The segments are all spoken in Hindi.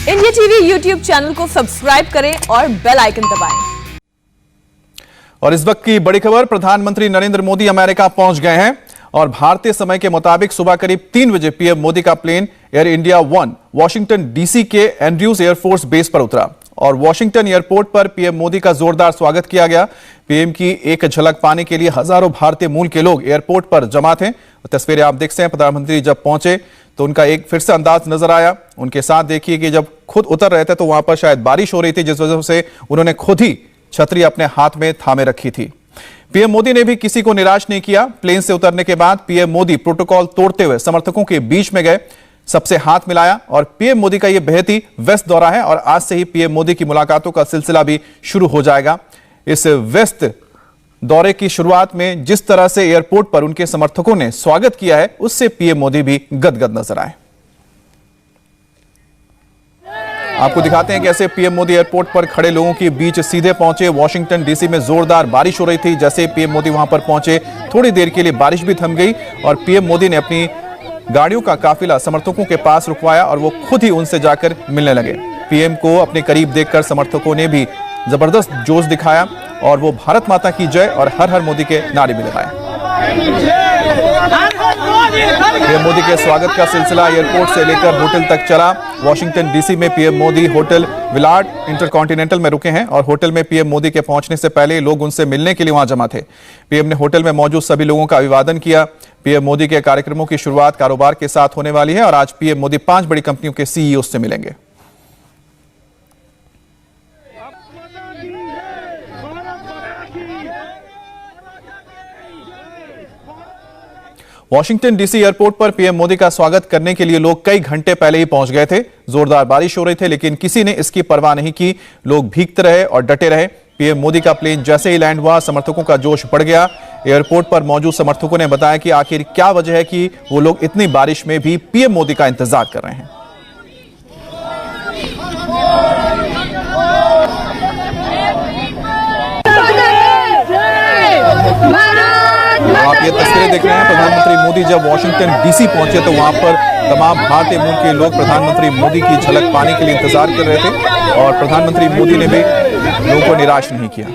इंडिया टीवी यूट्यूब चैनल को सब्सक्राइब करें और बेल आइकन दबाएं। और इस वक्त की बड़ी खबर, प्रधानमंत्री नरेंद्र मोदी अमेरिका पहुंच गए हैं और भारतीय समय के मुताबिक सुबह करीब 3 बजे पीएम मोदी का plane Air India 1 Washington DC के एंड्रयूज एयरफोर्स बेस पर उतरा और वॉशिंगटन एयरपोर्ट पर पीएम मोदी का जोरदार स्वागत किया गया। पीएम की एक झलक पाने के लिए हजारों भारतीय मूल के लोग एयरपोर्ट पर जमा थे। तस्वीरें आप देख सकते हैं। प्रधानमंत्री जब पहुंचे तो उनका एक फिर से अंदाज नजर आया। उनके साथ देखिए कि जब खुद उतर रहे थे तो वहां पर शायद बारिश हो रही थी, जिस वजह से उन्होंने खुद ही छतरी अपने हाथ में थामे रखी थी। पीएम मोदी ने भी किसी को निराश नहीं किया। प्लेन से उतरने के बाद पीएम मोदी प्रोटोकॉल तोड़ते हुए समर्थकों के बीच में गए, सबसे हाथ मिलाया और पीएम मोदी का यह बेहद ही व्यस्त दौरा है और आज से ही पीएम मोदी की मुलाकातों का सिलसिला भी शुरू हो जाएगा। इस व्यस्त दौरे की शुरुआत में जिस तरह से एयरपोर्ट पर उनके समर्थकों ने स्वागत किया है, उससे पीएम मोदी भी गदगद नजर आए। आपको दिखाते हैं कैसे पीएम मोदी एयरपोर्ट पर खड़े लोगों के बीच सीधे पहुंचे। वॉशिंगटन डीसी में जोरदार बारिश हो रही थी। जैसे पीएम मोदी वहां पर पहुंचे, थोड़ी देर के लिए बारिश भी थम गई और पीएम मोदी ने अपनी गाड़ियों का काफिला समर्थकों के पास रुकवाया और वो खुद ही उनसे जाकर मिलने लगे। पीएम को अपने करीब देखकर समर्थकों ने भी जबरदस्त जोश दिखाया और वो भारत माता की जय और हर हर मोदी के नारे भी लगाए। पीएम मोदी के स्वागत का सिलसिला एयरपोर्ट से लेकर होटल तक चला। वॉशिंगटन डीसी में PM Modi hotel Willard intercontinental में रुके हैं और होटल में पीएम मोदी के पहुंचने से पहले लोग उनसे मिलने के लिए वहां जमा थे। पीएम ने होटल में मौजूद सभी लोगों का अभिवादन किया। पीएम मोदी के कार्यक्रमों की शुरुआत कारोबार के साथ होने वाली है और आज पीएम मोदी 5 बड़ी कंपनियों के सीईओ से मिलेंगे। वॉशिंगटन डीसी एयरपोर्ट पर पीएम मोदी का स्वागत करने के लिए लोग कई घंटे पहले ही पहुंच गए थे। जोरदार बारिश हो रही थी लेकिन किसी ने इसकी परवाह नहीं की। लोग भीगते रहे और डटे रहे। पीएम मोदी का प्लेन जैसे ही लैंड हुआ, समर्थकों का जोश बढ़ गया। एयरपोर्ट पर मौजूद समर्थकों ने बताया कि आखिर क्या वजह है कि वो लोग इतनी बारिश में भी पीएम मोदी का इंतजार कर रहे हैं। आप ये तस्वीरें देख रहे हैं। प्रधानमंत्री मोदी जब वॉशिंगटन डीसी पहुंचे तो वहां पर तमाम भारतीय मूल के लोग प्रधानमंत्री मोदी की झलक पाने के लिए इंतजार कर रहे थे और प्रधानमंत्री मोदी ने भी लोगों को निराश नहीं किया।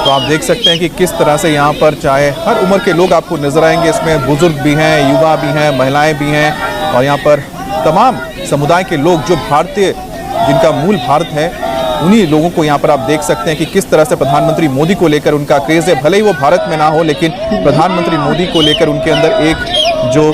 तो आप देख सकते हैं कि किस तरह से यहाँ पर चाहे हर उम्र के लोग आपको नजर आएंगे। इसमें बुजुर्ग भी हैं, युवा भी हैं, महिलाएं भी हैं और यहाँ पर तमाम समुदाय के लोग जो भारतीय, जिनका मूल भारत है, उन्हीं लोगों को यहाँ पर आप देख सकते हैं कि किस तरह से प्रधानमंत्री मोदी को लेकर उनका क्रेज है। भले ही वो भारत में ना हो लेकिन प्रधानमंत्री मोदी को लेकर उनके अंदर एक जो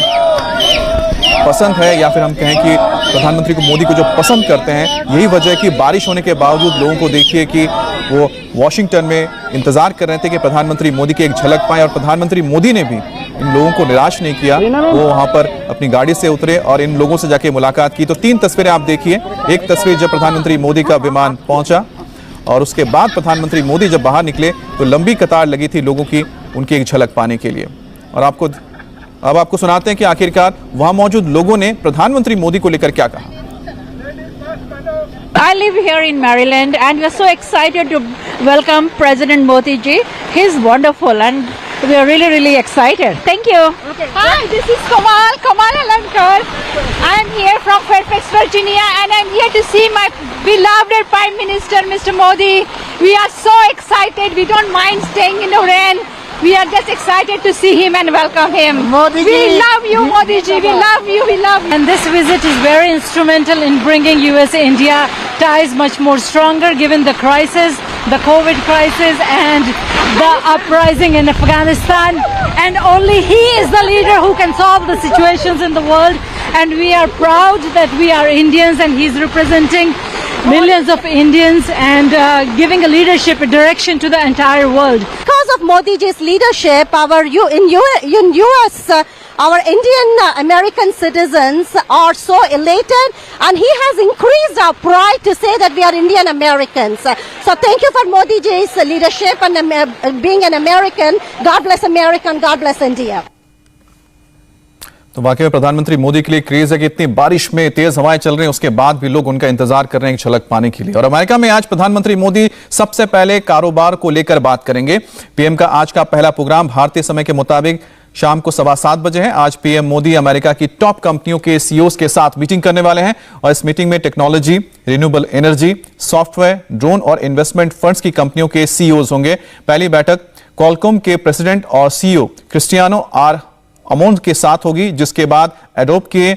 पसंद है या फिर हम कहें कि प्रधानमंत्री को मोदी को जो पसंद करते हैं, यही वजह है कि बारिश होने के बावजूद लोगों को देखिए कि वो वॉशिंगटन में इंतजार कर रहे थे कि प्रधानमंत्री मोदी की एक झलक पाएं और प्रधानमंत्री मोदी ने भी इन लोगों को निराश नहीं किया। वो वहां पर अपनी गाड़ी से उतरे और इन लोगों से जाके मुलाकात की। तो 3 तस्वीरें आप देखिए। एक तस्वीर जब प्रधानमंत्री मोदी का विमान पहुंचा और उसके बाद प्रधानमंत्री मोदी जब बाहर निकले तो लंबी कतार लगी थी लोगों की उनकी एक झलक पाने के लिए। और अब आपको सुनाते हैं कि आखिरकार वहां मौजूद लोगों ने प्रधानमंत्री मोदी को लेकर क्या कहा। I live here in Maryland and we are so excited to welcome President Modi ji. He's wonderful and we are really excited. Thank you. Okay. Hi, this is Kamal Alankar. I am here from Fairfax, Virginia and I am here to see my beloved Prime Minister Mr. Modi. We are so excited. We don't mind staying in the rain. We are just excited to see him and welcome him. Modi ji. We love you, Modi ji. We love you. We love you. And this visit is very instrumental in bringing US-India ties much more stronger given the crisis, the COVID crisis and the uprising in Afghanistan. And only he is the leader who can solve the situations in the world. And we are proud that we are Indians and he's representing millions of Indians and giving a leadership, a direction to the entire world. Because of Modi ji's leadership, in US our Indian American citizens are so elated, and he has increased our pride to say that we are Indian Americans. So thank you for Modi ji's leadership and being an American. God bless America and God bless India. तो वाकई में प्रधानमंत्री मोदी के लिए क्रेज है कि इतनी बारिश में तेज हवाएं चल रही हैं, उसके बाद भी लोग उनका इंतजार कर रहे हैं एक झलक पाने के लिए। और अमेरिका में आज प्रधानमंत्री मोदी सबसे पहले कारोबार को लेकर बात करेंगे। पीएम का आज का पहला प्रोग्राम भारतीय समय के मुताबिक शाम को 7:15 बजे है। आज पीएम मोदी अमेरिका की टॉप कंपनियों के सीईओज के साथ मीटिंग करने वाले हैं और इस मीटिंग में technology, renewable energy, software, drone और इन्वेस्टमेंट फंड्स की कंपनियों के सीईओज होंगे। पहली बैठक क्वालकॉम के प्रेसिडेंट और सीईओ क्रिस्टियानो आर अमोंड के साथ होगी, जिसके बाद एडोब के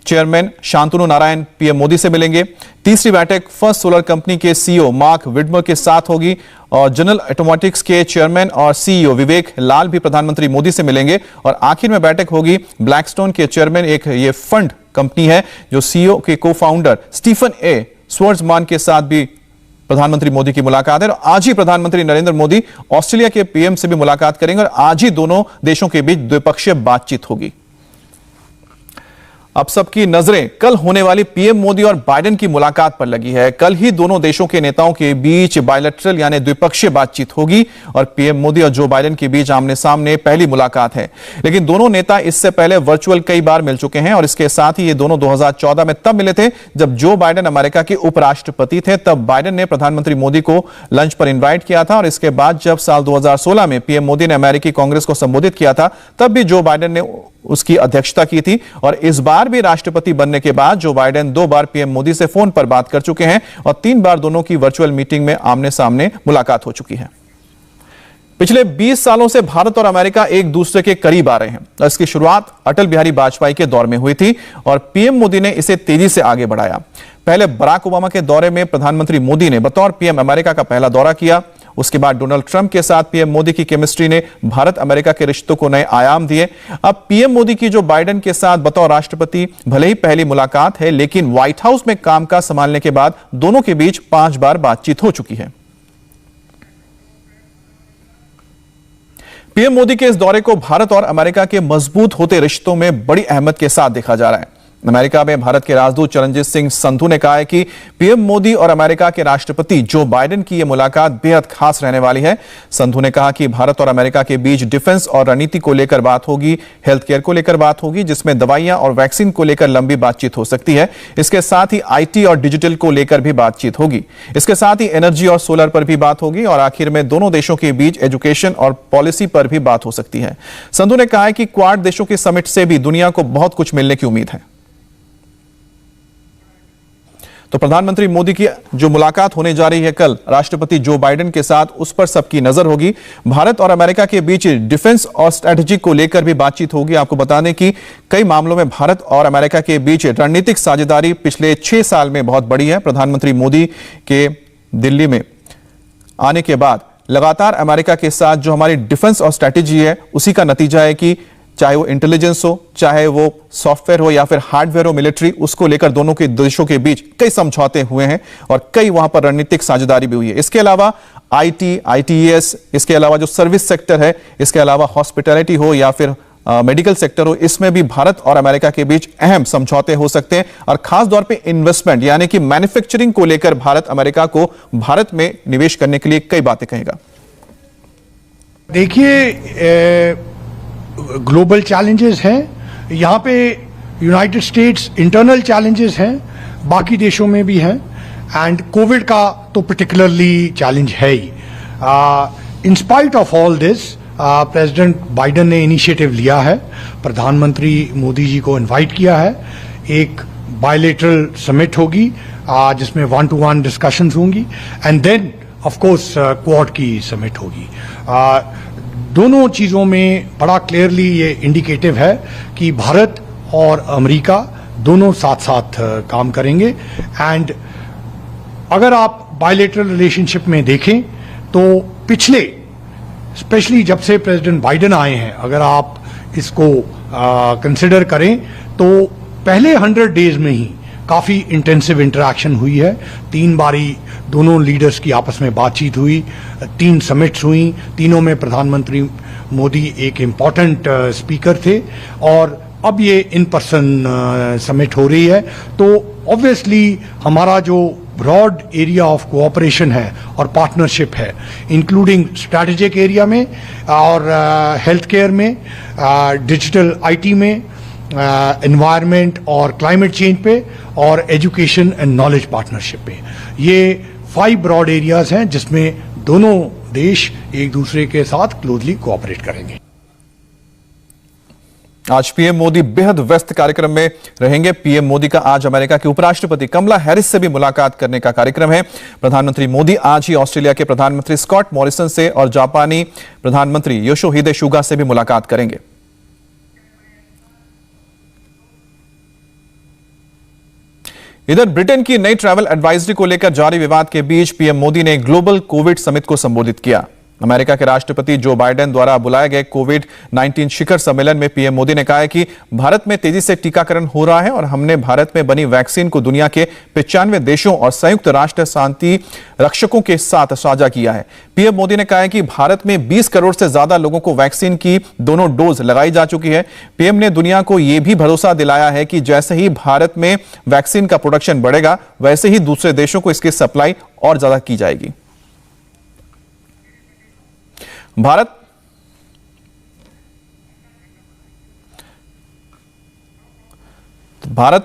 चेयरमैन शांतनु नारायण पीएम मोदी से मिलेंगे। तीसरी बैठक फर्स्ट सोलर कंपनी के सीईओ मार्क विडमर के साथ होगी और जनरल ऑटोमोटिव्स के चेयरमैन और सीईओ विवेक लाल भी प्रधानमंत्री मोदी से मिलेंगे। और आखिर में बैठक होगी ब्लैकस्टोन के चेयरमैन, एक ये फंड कंपनी है जो सीईओ के को फाउंडर स्टीफन ए स्वर्ट्जमान के साथ भी प्रधानमंत्री मोदी की मुलाकात है। और आज ही प्रधानमंत्री नरेंद्र मोदी ऑस्ट्रेलिया के पीएम से भी मुलाकात करेंगे और आज ही दोनों देशों के बीच द्विपक्षीय बातचीत होगी। अब सबकी नजरें कल होने वाली पीएम मोदी और बाइडेन की मुलाकात पर लगी है। कल ही दोनों देशों के नेताओं के बीच बायलैटरल यानी द्विपक्षीय बातचीत होगी और पीएम मोदी और जो बाइडेन के बीच आमने सामने पहली मुलाकात है। लेकिन दोनों नेता इससे पहले वर्चुअल कई बार मिल चुके हैं और इसके साथ ही ये दोनों 2014 में तब मिले थे जब जो बाइडेन अमेरिका के उपराष्ट्रपति थे। तब बाइडेन ने प्रधानमंत्री मोदी को लंच पर इन्वाइट किया था और इसके बाद जब साल 2016 में पीएम मोदी ने अमेरिकी कांग्रेस को संबोधित किया था तब भी जो बाइडेन ने उसकी अध्यक्षता की थी। और इस बार भी राष्ट्रपति बनने के बाद जो बाइडेन 2 बार पीएम मोदी से फोन पर बात कर चुके हैं और 3 बार दोनों की वर्चुअल मीटिंग में आमने सामने मुलाकात हो चुकी है। पिछले 20 सालों से भारत और अमेरिका एक दूसरे के करीब आ रहे हैं। इसकी शुरुआत अटल बिहारी वाजपेयी के दौर में हुई थी और पीएम मोदी ने इसे तेजी से आगे बढ़ाया। पहले बराक ओबामा के दौरे में प्रधानमंत्री मोदी ने बतौर पीएम अमेरिका का पहला दौरा किया। उसके बाद डोनाल्ड ट्रंप के साथ पीएम मोदी की केमिस्ट्री ने भारत अमेरिका के रिश्तों को नए आयाम दिए। अब पीएम मोदी की जो बाइडेन के साथ बतौर राष्ट्रपति भले ही पहली मुलाकात है, लेकिन व्हाइट हाउस में कामकाज संभालने के बाद दोनों के बीच 5 बार बातचीत हो चुकी है। पीएम मोदी के इस दौरे को भारत और अमेरिका के मजबूत होते रिश्तों में बड़ी अहमियत के साथ देखा जा रहा है। अमेरिका में भारत के राजदूत चरणजीत सिंह संधू ने कहा है कि पीएम मोदी और अमेरिका के राष्ट्रपति जो बाइडेन की यह मुलाकात बेहद खास रहने वाली है। संधू ने कहा कि भारत और अमेरिका के बीच डिफेंस और रणनीति को लेकर बात होगी, हेल्थ केयर को लेकर बात होगी, जिसमें दवाइयां और वैक्सीन को लेकर लंबी बातचीत हो सकती है। इसके साथ ही आईटी और डिजिटल को लेकर भी बातचीत होगी। इसके साथ ही एनर्जी और सोलर पर भी बात होगी और आखिर में दोनों देशों के बीच एजुकेशन और पॉलिसी पर भी बात हो सकती है। संधू ने कहा है कि क्वाड देशों के समिट से भी दुनिया को बहुत कुछ मिलने की उम्मीद है। तो प्रधानमंत्री मोदी की जो मुलाकात होने जा रही है कल राष्ट्रपति जो बाइडेन के साथ, उस पर सबकी नजर होगी। भारत और अमेरिका के बीच डिफेंस और स्ट्रेटजी को लेकर भी बातचीत होगी। आपको बता दें कि कई मामलों में भारत और अमेरिका के बीच रणनीतिक साझेदारी पिछले 6 साल में बहुत बड़ी है। प्रधानमंत्री मोदी के दिल्ली में आने के बाद लगातार अमेरिका के साथ जो हमारी डिफेंस और स्ट्रेटजी है उसी का नतीजा है कि चाहे वो इंटेलिजेंस हो, चाहे वो सॉफ्टवेयर हो या फिर हार्डवेयर हो, मिलिट्री, उसको लेकर दोनों के देशों के बीच कई समझौते हुए हैं और कई वहां पर रणनीतिक साझेदारी भी हुई है। इसके अलावा आईटी, आईटीएस, इसके अलावा जो सर्विस सेक्टर है, इसके अलावा हॉस्पिटैलिटी हो या फिर मेडिकल सेक्टर हो, इसमें भी भारत और अमेरिका के बीच अहम समझौते हो सकते हैं। और खास तौर पे इन्वेस्टमेंट यानी कि मैन्युफैक्चरिंग को लेकर भारत अमेरिका को भारत में निवेश करने के लिए कई बातें कहेगा। देखिए, ग्लोबल चैलेंजेस हैं, यहाँ पे यूनाइटेड स्टेट्स इंटरनल चैलेंजेस हैं, बाकी देशों में भी हैं, एंड कोविड का तो पर्टिकुलरली चैलेंज है ही। In spite of all this, president Biden ने इनिशिएटिव लिया है, प्रधानमंत्री मोदी जी को इनवाइट किया है। एक बायलैटरल समिट होगी जिसमें 1-to-1 डिस्कशंस होंगी and then of course Quad की समिट होगी। दोनों चीज़ों में बड़ा क्लियरली ये इंडिकेटिव है कि भारत और अमेरिका दोनों साथ साथ काम करेंगे। एंड अगर आप बायलैटरल रिलेशनशिप में देखें तो पिछले, स्पेशली जब से प्रेसिडेंट बाइडेन आए हैं, अगर आप इसको कंसिडर करें तो पहले 100 डेज में ही काफ़ी इंटेंसिव इंटरेक्शन हुई है। 3 बारी दोनों लीडर्स की आपस में बातचीत हुई, 3 समिट्स हुई, तीनों में प्रधानमंत्री मोदी एक इम्पॉर्टेंट स्पीकर थे और अब ये इन पर्सन समिट हो रही है, तो ऑब्वियसली हमारा जो ब्रॉड एरिया ऑफ कोऑपरेशन है और पार्टनरशिप है, इंक्लूडिंग स्ट्रैटेजिक एरिया में और हेल्थ केयर में, डिजिटल आईटी में, एनवायरनमेंट और क्लाइमेट चेंज पे और एजुकेशन एंड नॉलेज पार्टनरशिप पे, ये 5 ब्रॉड एरियाज हैं जिसमें दोनों देश एक दूसरे के साथ क्लोजली कोऑपरेट करेंगे। आज पीएम मोदी बेहद व्यस्त कार्यक्रम में रहेंगे। पीएम मोदी का आज अमेरिका के उपराष्ट्रपति कमला हैरिस से भी मुलाकात करने का कार्यक्रम है। प्रधानमंत्री मोदी आज ही ऑस्ट्रेलिया के प्रधानमंत्री स्कॉट मॉरिसन से और जापानी प्रधानमंत्री योशिहिदे सुगा से भी मुलाकात करेंगे। इधर ब्रिटेन की नई ट्रैवल एडवाइजरी को लेकर जारी विवाद के बीच पीएम मोदी ने ग्लोबल कोविड समिट को संबोधित किया। अमेरिका के राष्ट्रपति जो बाइडेन द्वारा बुलाए गए कोविड-19 शिखर सम्मेलन में पीएम मोदी ने कहा है कि भारत में तेजी से टीकाकरण हो रहा है और हमने भारत में बनी वैक्सीन को दुनिया के 95 देशों और संयुक्त राष्ट्र शांति रक्षकों के साथ साझा किया है। पीएम मोदी ने कहा है कि भारत में 20 करोड़ से ज्यादा लोगों को वैक्सीन की दोनों डोज लगाई जा चुकी है। पीएम ने दुनिया को यह भी भरोसा दिलाया है कि जैसे ही भारत में वैक्सीन का प्रोडक्शन बढ़ेगा, वैसे ही दूसरे देशों को इसकी सप्लाई और ज्यादा की जाएगी। भारत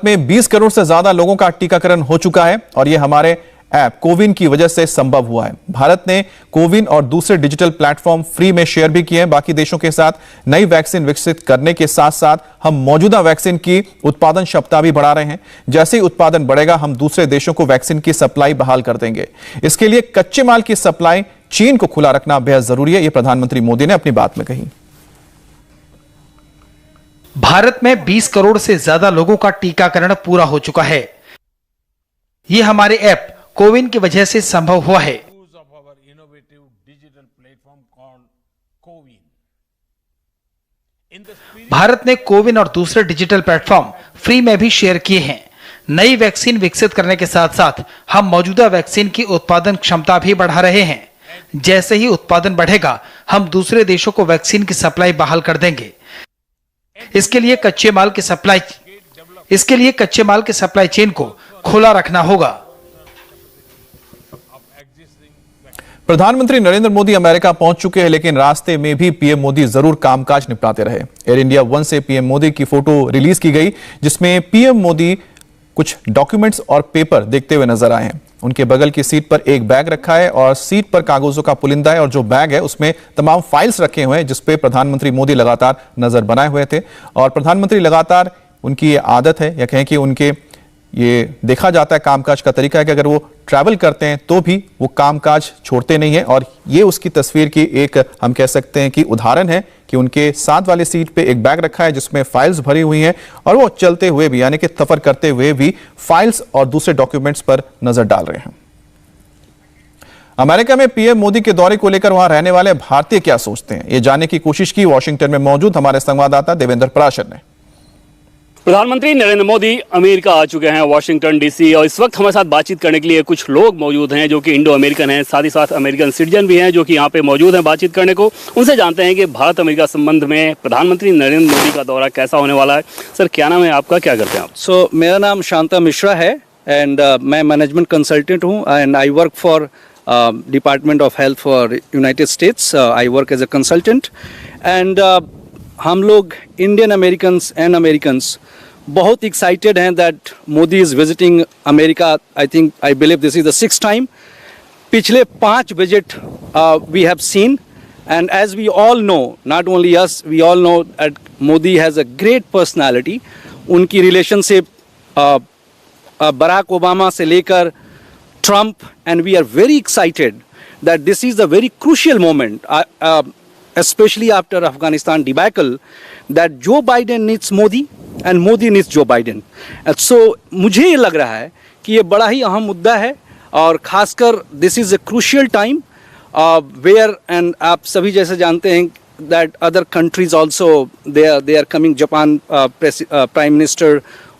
में 20 करोड़ से ज्यादा लोगों का टीकाकरण हो चुका है और यह हमारे ऐप कोविन की वजह से संभव हुआ है। भारत ने कोविन और दूसरे डिजिटल प्लेटफॉर्म फ्री में शेयर भी किए हैं। बाकी देशों के साथ नई वैक्सीन विकसित करने के साथ साथ हम मौजूदा वैक्सीन की उत्पादन क्षमता भी बढ़ा रहे हैं। जैसे ही उत्पादन बढ़ेगा, हम दूसरे देशों को वैक्सीन की सप्लाई बहाल कर देंगे। इसके लिए कच्चे माल की सप्लाई चीन को खुला रखना बेहद जरूरी है, यह प्रधानमंत्री मोदी ने अपनी बात में कही। भारत में 20 करोड़ से ज्यादा लोगों का टीकाकरण पूरा हो चुका है। यह हमारे ऐप कोविन की वजह से संभव हुआ है। भारत ने कोविन और दूसरे डिजिटल प्लेटफॉर्म फ्री में भी शेयर किए हैं। नई वैक्सीन विकसित करने के साथ साथ हम मौजूदा वैक्सीन की उत्पादन क्षमता भी बढ़ा रहे हैं। जैसे ही उत्पादन बढ़ेगा, हम दूसरे देशों को वैक्सीन की सप्लाई बहाल कर देंगे। इसके लिए कच्चे माल की सप्लाई चेन को खुला रखना होगा। प्रधानमंत्री नरेंद्र मोदी अमेरिका पहुंच चुके हैं, लेकिन रास्ते में भी पीएम मोदी जरूर कामकाज निपटाते रहे। एयर इंडिया वन से पीएम मोदी की फोटो रिलीज की गई, जिसमें पीएम मोदी कुछ डॉक्यूमेंट्स और पेपर देखते हुए नजर आए हैं। उनके बगल की सीट पर एक बैग रखा है और सीट पर कागजों का पुलिंदा है और जो बैग है उसमें तमाम फाइल्स रखे हुए हैं, जिसपे प्रधानमंत्री मोदी लगातार नजर बनाए हुए थे। और प्रधानमंत्री लगातार, उनकी ये आदत है या कहें कि उनके ये देखा जाता है कामकाज का तरीका है कि अगर वो ट्रैवल करते हैं तो भी वो कामकाज छोड़ते नहीं है। और ये उसकी तस्वीर की एक, हम कह सकते हैं कि उदाहरण है कि उनके साथ वाली सीट पे एक बैग रखा है जिसमें फाइल्स भरी हुई हैं और वो चलते हुए भी, यानी कि सफर करते हुए भी फाइल्स और दूसरे डॉक्यूमेंट्स पर नजर डाल रहे हैं। अमेरिका में पीएम मोदी के दौरे को लेकर वहां रहने वाले भारतीय क्या सोचते हैं, ये जानने की कोशिश की वॉशिंगटन में मौजूद हमारे संवाददाता देवेंद्र पराशर ने। प्रधानमंत्री नरेंद्र मोदी अमेरिका आ चुके हैं, वॉशिंगटन डीसी, और इस वक्त हमारे साथ बातचीत करने के लिए कुछ लोग मौजूद हैं जो कि इंडो अमेरिकन हैं, साथ ही साथ अमेरिकन सिटीजन भी हैं जो कि यहाँ पे मौजूद हैं बातचीत करने को। उनसे जानते हैं कि भारत अमेरिका संबंध में प्रधानमंत्री नरेंद्र मोदी का दौरा कैसा होने वाला है। सर, क्या नाम है आपका, क्या करते हैं आप? मेरा नाम शांता मिश्रा है एंड मैं मैनेजमेंट कंसल्टेंट हूँ and I work for department of health for United States. I work as a consultant and हम लोग इंडियन अमेरिकन्स एंड अमेरिकन्स बहुत एक्साइटेड हैं that Modi is visiting America. I believe this is the 6th time. पिछले 5 visit we have seen and as we all know, not only us, we all know that Modi has a great personality. उनकी रिलेशनशिप बराक ओबामा से लेकर Trump, and we are very excited that this is a very crucial moment, especially after Afghanistan debacle, that Joe Biden needs Modi and Modi needs Joe Biden. And so मुझे ये लग रहा है कि ये बड़ा ही अहम मुद्दा है और खासकर this is a crucial time where, and आप सभी जैसे जानते हैं that other countries also they are coming, Japan Prime Minister,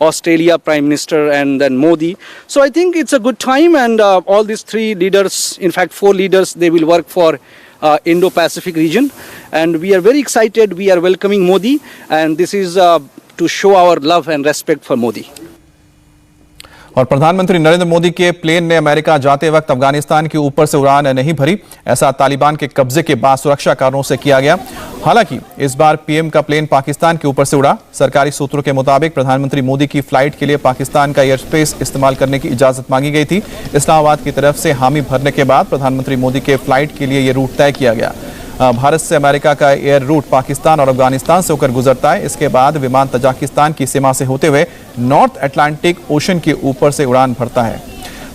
Australia Prime Minister, and then Modi. So I think it's a good time, and all these 3 leaders, in fact 4 leaders, they will work for Indo-Pacific region. And we are very excited. We are welcoming Modi, and this is to show our love and respect for Modi. और प्रधानमंत्री नरेंद्र मोदी के प्लेन ने अमेरिका जाते वक्त अफगानिस्तान के ऊपर से उड़ान नहीं भरी। ऐसा तालिबान के कब्जे के बाद सुरक्षा कारणों से किया गया। हालांकि इस बार पीएम का प्लेन पाकिस्तान के ऊपर से उड़ा। सरकारी सूत्रों के मुताबिक प्रधानमंत्री मोदी की फ्लाइट के लिए पाकिस्तान का एयर स्पेस इस्तेमाल करने की इजाजत मांगी गई थी। इस्लामाबाद की तरफ से हामी भरने के बाद प्रधानमंत्री मोदी के फ्लाइट के लिए यह रूट तय किया गया। भारत से अमेरिका का एयर रूट पाकिस्तान और अफगानिस्तान से होकर गुजरता है। इसके बाद विमान तजाकिस्तान की सीमा से होते हुए नॉर्थ अटलांटिक ओशन के ऊपर से उड़ान भरता है।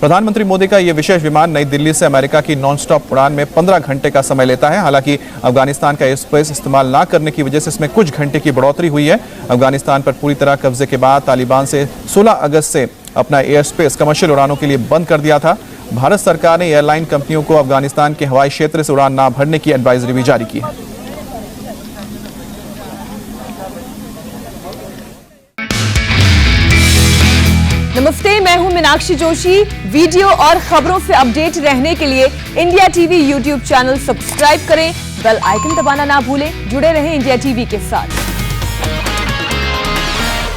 प्रधानमंत्री मोदी का यह विशेष विमान नई दिल्ली से अमेरिका की नॉन स्टॉप उड़ान में 15 घंटे का समय लेता है। हालांकि अफगानिस्तान का एयर स्पेस इस्तेमाल न करने की वजह से इसमें कुछ घंटे की बढ़ोतरी हुई है। अफगानिस्तान पर पूरी तरह कब्जे के बाद तालिबान से 16 अगस्त से अपना एयर स्पेस कमर्शियल उड़ानों के लिए बंद कर दिया था। भारत सरकार ने एयरलाइन कंपनियों को अफगानिस्तान के हवाई क्षेत्र से उड़ान न भरने की एडवाइजरी भी जारी की है। नमस्ते, मैं हूं मीनाक्षी जोशी। वीडियो और खबरों से अपडेट रहने के लिए India TV YouTube channel subscribe करें, बेल आइकन दबाना ना भूलें। जुड़े रहें इंडिया टीवी के साथ।